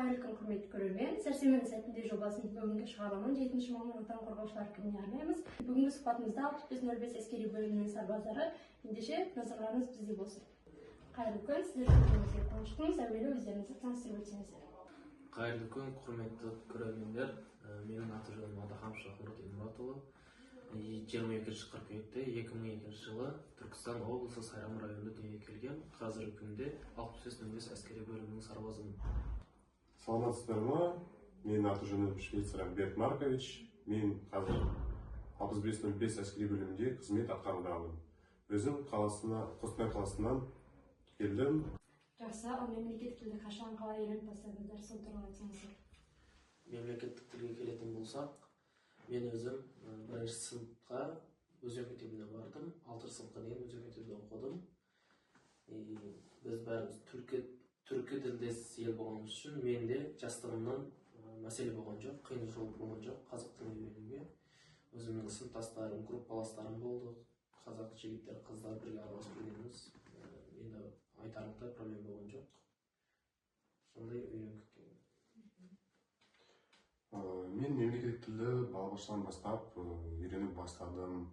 Қайырлы күн, құрметті көрермен. Сәрсенбі сәтінде жобасын бүгінгі шығарылымын 7 мамыр отан қорғаушылар күніне арнаймыз. Бүгінгі сұхбатымызда 6505 әскери бөлімінің сарбаздары, ендеше назарларыңыз бізде болсын. Қайырлы күн, сіздер көргеніңізге қуаныштымыз. Әуелі өздеріңізді таныстырып өтсеңіздер. Қайырлы күн, құрметті көрермендер. Менің аты-жөнім Адахамов Нұркен Мұратұлы. 22 қыркүйекте 2002 жылы Түркістан облысы Сайрам районында дүниеге келген. Қазіргі күнде 6505 әскери бөлімінің сарбазымын. Саламатсыздар ма? Менің аты-жөнім Швейцариян Берт Маркович. Мен қазір 6505 әскери бөлімінде қызмет атқарудамын. Өзім Қостанай қаласынан келдім. Жақсы, ал мемлекеттік тілді қашан қалай үйреніп бастадыңыздар? Сол туралы айтсаңыздар. Мемлекеттік тілге келетін болсақ, мен өзім бірінші сыныпқа өзен мектебіне бардым. 6 сыныпқа дейін өзен мектебінде оқыдым. Біз бәріміз түркі тілдес ел болғанымыз үшін менде жастығымнан мәселе болған жоқ, қиыншылық болған жоқ қазақ тілін үйренуге. Өзімнің сыныптастарым, группаластарым болды. Қазақ жігіттер, қыздар бірге араласып жүргеніміз. Енді айтарлықтай проблема болған жоқ. Сондай үйреніп кеткен. Мен мемлекеттік тілді балабақшадан бастап үйреніп бастадым.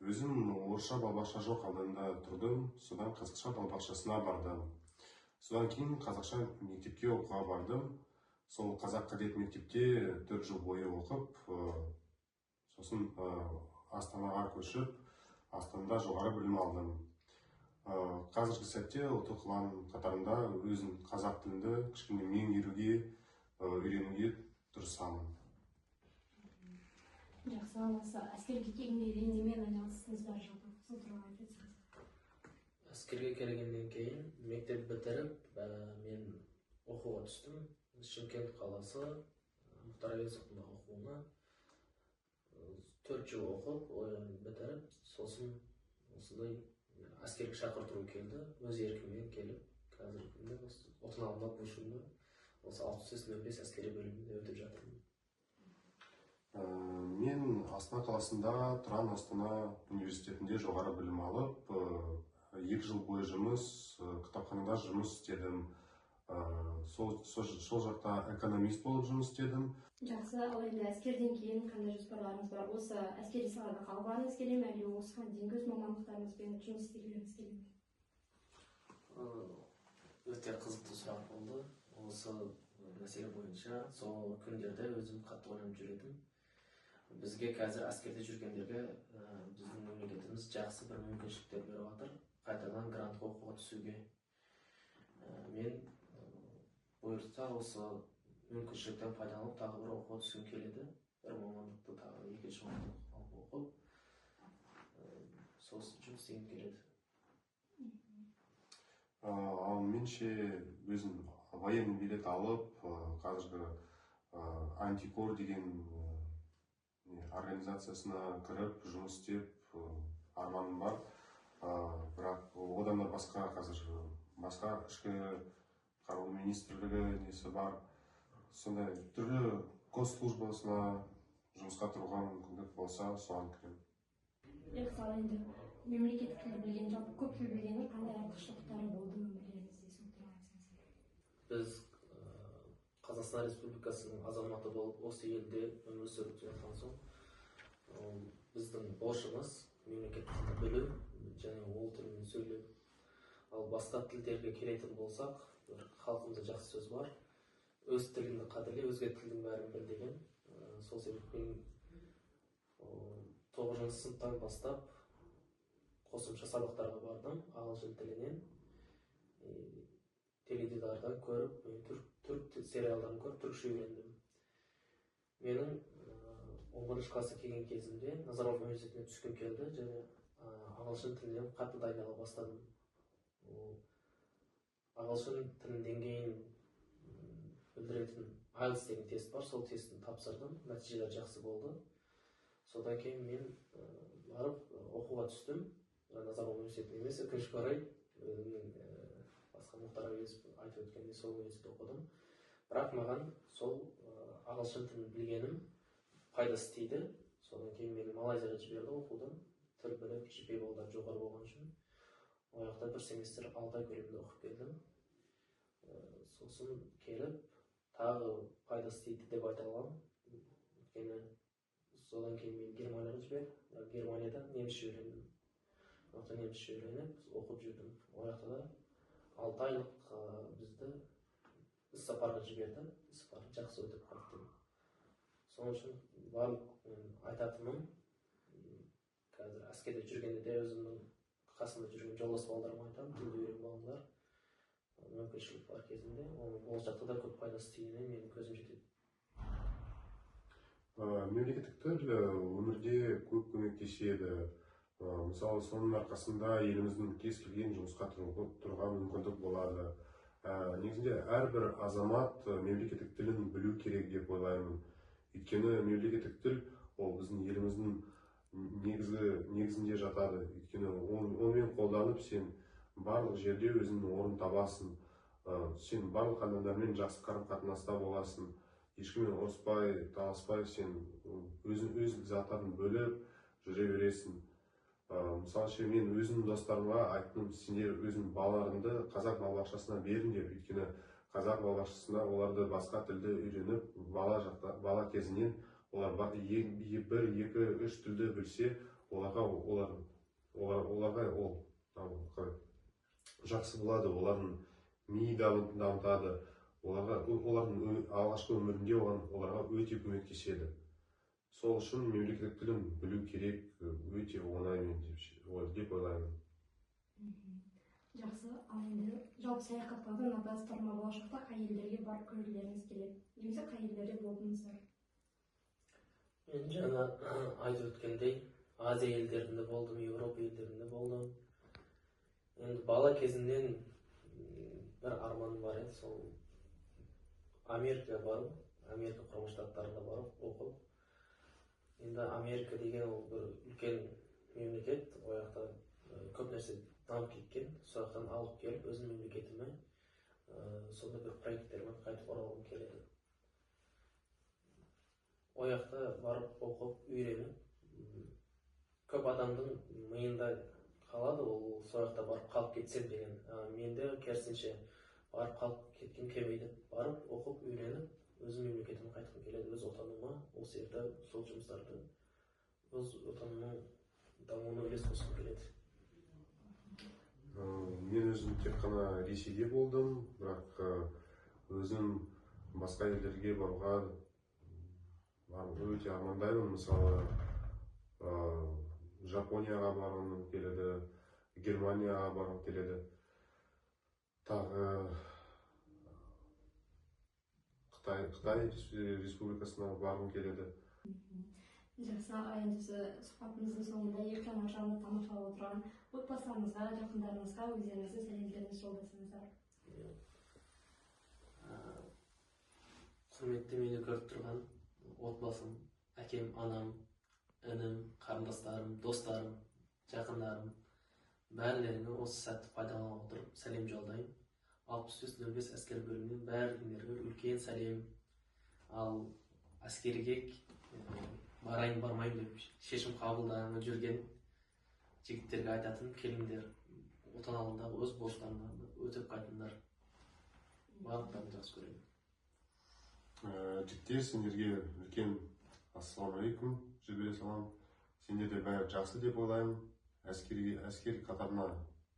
Өзім орысша балабақша жоқ ауданында тұрдым. Содан қазақша балабақшасына бардым. Содан кейін қазақша мектепке оқуға бардым. Сол қазақ кадет мектепте 4 жыл бойы оқып, сосын Астанаға көшіп, Астанада жоғары білім алдым. Қазіргі сәтте ұлттық ұлан қатарында өзім қазақ тілінде кішкене меңгеруге, үйренуге тырысамын. Жақсы, аласы әскерге келгенде немен айналыстыңыздар жалпы? Сол туралы айтып өтсеңіздер. Әскерге келгеннен кейін мектеп бітіріп, мен оқуға түстім. Шымкент қаласы Мұхтар Әуезовтың оқуына 4 жыл оқып, бітіріп, сосын осындай әскерге шақырту келді. Өз еркіммен келіп, қазіргі күнде отан алдында көшуімді осы 6505 әскери бөлімінде өтіп жатырмын. Мен Астана қаласында Тұран Астана университетінде жоғары білім алып, 2 жыл бойы кітапханада жұмыс істедім. Сол жақта экономист болып жұмыс істедім. Жақсы, ал енді әскерден кейін қандай жоспарларыңыз бар? Осы әскери салада қалғаныңыз келе ме, әлде осыған дейінгі өз мамандықтарыңызбен жұмыс істегілеріңіз келе ме? Өте қызықты сұрақ болды. Осы мәселе бойынша сол күндерде өзім қатты ойланып жүретінмін. Бізге қазір әскерде жүргендерге біздің мемлекетіміз жақсы бір мүмкіншіліктер беріп жатыр. Қайтадан грантқа оқуға түсуге. Мен бұйыртса осы мүмкіншіліктен пайдаланып тағы бір оқуға түскім келеді. Бір мамандықты тағы екінші мамандық оқып, сосын жұмыс істегім келеді. Ал менше өзім военный билет алып, қазіргі антикор деген организациясына кіріп, жұмыс істеп арманым бар. Бірақ одан да басқа қазір ішкі қарулы министрлігі несі бар. Сондай түрлі госслужбасына жұмысқа тұруға мүмкіндік болса, соған кірем. Мысалы енді мемлекеттік тілді білген, жалпы көп тіл білгеннің қандай артықшылықтары болды өмірлеріңізде? Сол туралы айтсаңыздар. Біз Қазақстан Республикасының азаматы болып осы елде өмір сүріп жатқан соң, біздің борышымыз мемлекеттік тілді білу және ол тілмен сөйлеу. Ал басқа тілдерге келетін болсақ, халқымызда жақсы сөз бар. Өз тіліңді қадірле, өзге тілдің бәрін біл деген. Сол себеппен 9 сыныптан бастап қосымша сабақтарға бардым ағылшын тілінен. Теледидардан көріп, түрк сериалдарын көріп, түркше үйрендім. Менің 11 класқа келген кезімде Назарбаев университетіне түскім келді және ағылшын тілінен қатты дайындала бастадым. Ағылшын тілінің деңгейін білдіретін IELTS деген тест бар, сол тестін тапсырдым, нәтижелер жақсы болды. Содан кейін мен барып оқуға түстім. Назарбаев университетіне емес, өкінішке орай басқа Мұхтар Әуезов айтып өткендей сол университетте оқыдым. Бірақ маған сол ағылшын тілін білгенім пайдасы тиді. Содан кейін мені Малайзияға жіберді оқудан. Тіл біліп, GPA баллдары жоғары болған үшін. Ол жақта бір семестр 6 ай көлемінде оқып келдім. Сосын келіп, тағы пайдасы тиді деп айта аламын. Өйткені содан кейін мен Германияға жібердім. Германияда немісше үйрендім. Немісше үйреніп, оқып жүрдім. Ол жақта да 6 айлық бізді іссапарға жіберді. Іссапар жақсы өтіп қайттым. Соның үшін барлық айтатыным, қазір әскерде жүргенде де өзімнің қасымда жүрген жолдас балаларыма айтамын, тілді үйреніп алыңдар. Мүмкіншілік бар кезінде, оның болашақта да көп пайдасы тиетініне менің көзім жетеді. Мемлекеттік тіл өмірде көп көмектеседі. Мысалы, соның арқасында еліміздің кез келген жұмысқа тұруға мүмкіндік болады. Негізінде әрбір азамат мемлекеттік тілін білу керек деп ойлаймын. Өйткені мемлекеттік тіл ол біздің еліміздің негізінде жатады. Өйткені онымен қолданып сен барлық жерде өзіңнің орын табасың. Сен барлық адамдармен жақсы қарым-қатынаста боласың. Ешкіммен ұрыспай, таласпай, сен өз заттарын бөліп жүре бересің. Мысалы, мен өзімнің достарыма айттым, сендер өзің балаларыңды қазақ балабақшасына беріңдер. Өйткені қазақ балабақшасында оларды басқа тілді үйреніп, бала кезінен олар 1, 2, 3 тілді білсе, оларға жақсы болады, олардың миы дамытады, олардың алғашқы өмірінде оларға өте көмектеседі. Сол үшін мемлекеттік тілін білу керек, өте оңай деп ойлаймын. Жақсы, ал енді жалпы саяхаттаудың адастырма болашақта қай елдерге барып көргілеріңіз келеді? Немесе қай елдерде болдыңыздар? Мен жаңа айтып өткендей, Азия елдерінде болдым, Европа елдерінде болдым. Енді бала кезімнен бір арманым бар еді, сол Америкаға барып, Америка құрама штаттарына барып оқып. Енді Америка деген ол бір үлкен мемлекет, ол жақта көп нәрсе дамып кеткен. Сол жақтан алып келіп, өзім мемлекетіме сонда бір проекттермен қайтып оралғым келеді. Ол жақта барып оқып, үйреніп, көп адамның миында қалады, ол сол жақта барып қалып кетсем деген. Менде керісінше барып қалып кеткім келмейді. Барып оқып, үйреніп, өзім мемлекетіме қайтқым келеді, өз отаныма, осы жерде сол жұмыстарды, өз отанымның дамуына үлес қосқым келеді. Мен өзім тек қана Ресейде болдым, бірақ өзім басқа елдерге баруға өте армандаймын. Мысалы, Жапонияға барғым келеді, Германияға барғым келеді. Тағы Қытай республикасына барғым келеді. Жақсы, енді сұхбатымыздың соңында екран арқылы тамашалап отырған отбасыларыңызға, жақындарыңызға өздеріңіздің сәлемдеріңізді жолдасаңыздар. Құрметті мені көріп тұрған отбасым, әкем, анам, інім, қарындастарым, достарым, жақындарым, бәрілеріне осы сәтті пайдалана отырып сәлем жолдаймын. 65-05 әскер бөлімінен бәріңдерге үлкен сәлем. Ал әскерге барайын бармайын деп шешім қабылданып жүрген жігіттерге айтатын, келіңдер, отан алдындағы өз борыштарыңды өтеп қайтыңдар. Барлықтарыңды жақсы көремін. Жігіттер, сендерге үлкен ассалаумағалейкум жібере салам. Сендерде бәрі жақсы деп ойлаймын. Әскер қатарына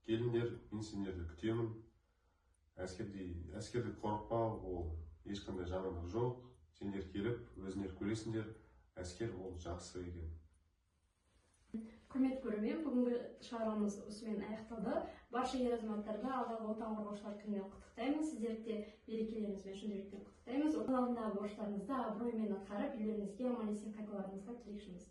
келіңдер, мен сендерді күтемін. Әскерді қорықпау, ол ешқандай жамандық жоқ. Сендер келіп, өзіңдер көресіңдер, әскер ол жақсы екен. Құрметті көрермен, бүгінгі шығармамыз осымен аяқталды. Барша ер азаматтарды алдағы отан қорғаушылар күнімен құттықтаймыз. Сіздерді де мерекелеріңізбен шын жүректен құттықтаймыз. Отан алдындағы борыштарыңызды абыроймен атқарып, елдеріңізге аман есен қайтуларыңызға тілекшіміз.